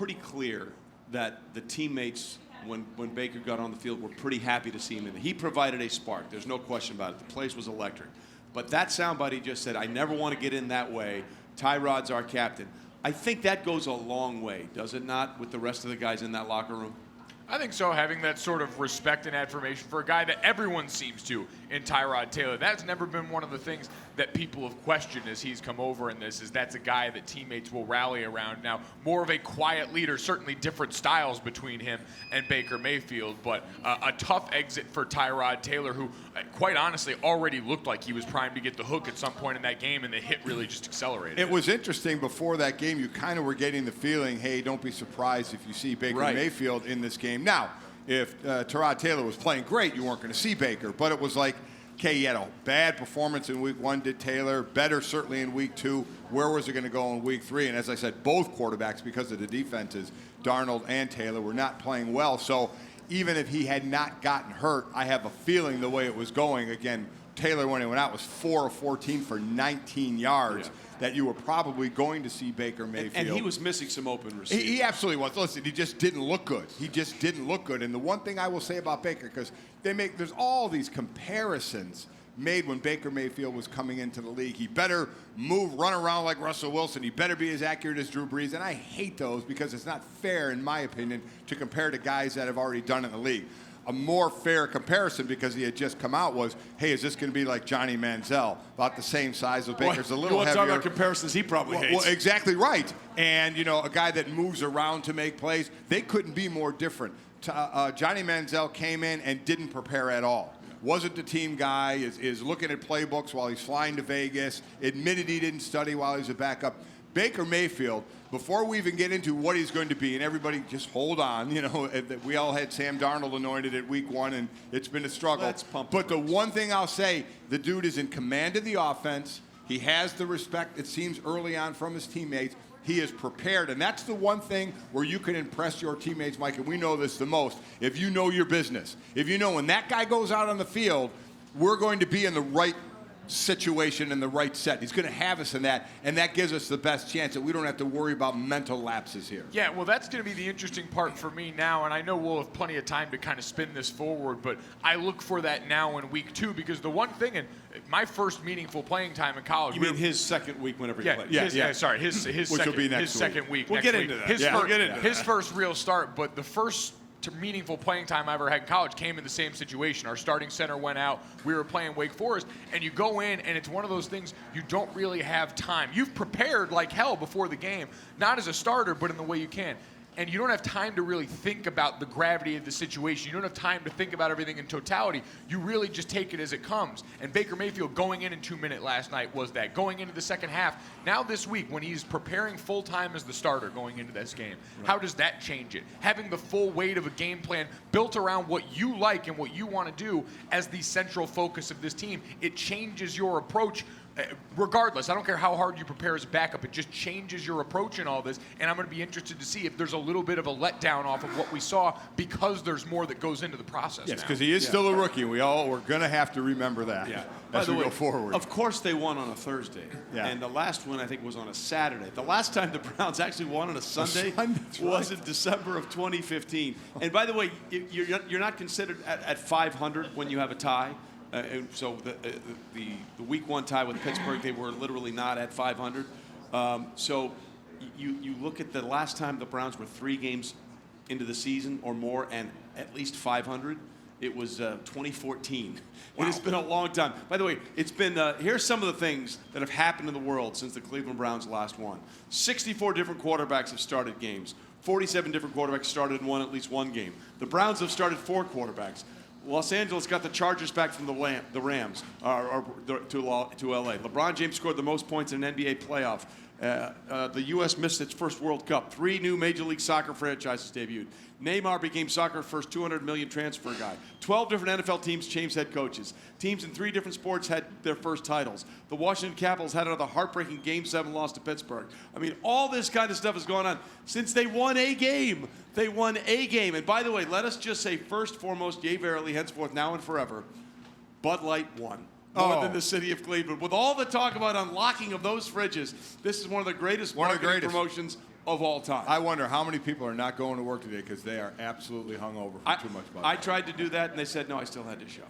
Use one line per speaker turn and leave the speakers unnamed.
pretty clear that the teammates, when Baker got on the field, were pretty happy to see him in there. He provided a spark. There's no question about it. The place was electric. But that soundbite he just said, I never want to get in that way. Tyrod's our captain. I think that goes a long way, does it not, with the rest of the guys in that locker room?
I think so, having that sort of respect and admiration for a guy that everyone seems to in Tyrod Taylor. That's never been one of the things that people have questioned as he's come over in this, is that's a guy that teammates will rally around. Now, more of a quiet leader, certainly different styles between him and Baker Mayfield, but a tough exit for Tyrod Taylor, who quite honestly already looked like he was primed to get the hook at some point in that game, and the hit really just accelerated.
It was interesting before that game, you kind of were getting the feeling, hey, don't be surprised if you see Baker Mayfield in this game. Now, if Tyrod Taylor was playing great, you weren't going to see Baker, but it was like, okay, he had a bad performance in week 1, did Taylor, better certainly in week 2. Where was it going to go in week 3? And as I said, both quarterbacks, because of the defenses, Darnold and Taylor, were not playing well. So even if he had not gotten hurt, I have a feeling the way it was going, again, Taylor, when he went out, was 4 of 14 for 19 yards, that you were probably going to see Baker Mayfield.
And he was missing some open receivers.
He absolutely was. Listen, he just didn't look good. He just didn't look good. And the one thing I will say about Baker, because there's all these comparisons made when Baker Mayfield was coming into the league. He better run around like Russell Wilson. He better be as accurate as Drew Brees. And I hate those because it's not fair, in my opinion, to compare to guys that have already done it in the league. A more fair comparison, because he had just come out, was, hey, is this going to be like Johnny Manziel, about the same size as Baker's, a little heavier.
Talk about comparisons he probably hates.
Well, exactly right. And, you know, a guy that moves around to make plays, they couldn't be more different. Johnny Manziel came in and didn't prepare at all. Wasn't the team guy, is looking at playbooks while he's flying to Vegas, admitted he didn't study while he was a backup. Baker Mayfield, before we even get into what he's going to be, and everybody just hold on, you know, we all had Sam Darnold anointed at week 1, and it's been a struggle. But the one thing I'll say, the dude is in command of the offense. He has the respect, it seems, early on from his teammates. He is prepared, and that's the one thing where you can impress your teammates, Mike, and we know this the most, if you know your business. If you know when that guy goes out on the field, we're going to be in the right situation and the right set. He's going to have us in that, and that gives us the best chance that we don't have to worry about mental lapses here.
Yeah, well, that's going to be the interesting part for me now, and I know we'll have plenty of time to kind of spin this forward, but I look for that now in week 2, because the one thing, and my first meaningful playing time in college.
You mean his second week whenever he played?
His second week.
We'll get into that.
His first real start, but the first meaningful playing time I ever had in college came in the same situation. Our starting center went out. We were playing Wake Forest, and you go in, and it's one of those things you don't really have time. You've prepared like hell before the game, not as a starter, but in the way you can. And you don't have time to really think about the gravity of the situation. You don't have time to think about everything in totality. You really just take it as it comes. And Baker Mayfield going in 2 minutes last night was that. Going into the second half, now this week when he's preparing full-time as the starter going into this game, how does that change it? Having the full weight of a game plan built around what you like and what you want to do as the central focus of this team, it changes your approach. Regardless, I don't care how hard you prepare as a backup, it just changes your approach in all this, and I'm going to be interested to see if there's a little bit of a letdown off of what we saw, because there's more that goes into the process.
Yes, because he is still a rookie. We're going to have to remember that as we go forward.
Of course they won on a Thursday, and the last one I think was on a Saturday. The last time the Browns actually won on a Sunday was in December of 2015. And by the way, you're not considered at 500 when you have a tie. And so the week 1 tie with Pittsburgh, they were literally not at 500. So you look at the last time the Browns were 3 games into the season or more and at least 500, it was 2014. Wow. It has been a long time. By the way, it's been, here's some of the things that have happened in the world since the Cleveland Browns last won. 64 different quarterbacks have started games. 47 different quarterbacks started and won at least one game. The Browns have started 4 quarterbacks. Los Angeles got the Chargers back from the Rams to L.A. LeBron James scored the most points in an NBA playoff. The U.S. missed its first World Cup. 3 new Major League Soccer franchises debuted. Neymar became soccer's first $200 million transfer guy. 12 different NFL teams changed head coaches. Teams in 3 different sports had their first titles. The Washington Capitals had another heartbreaking Game 7 loss to Pittsburgh. I mean, all this kind of stuff has gone on since they won a game. They won a game. And by the way, let us just say first, foremost, yea, verily, henceforth, now and forever, Bud Light won. More than the city of Cleveland. With all the talk about unlocking of those fridges, this is one of the greatest marketing promotions of all time.
I wonder how many people are not going to work today because they are absolutely hungover from too much vodka.
I tried to do that, and they said, no, I still had to show.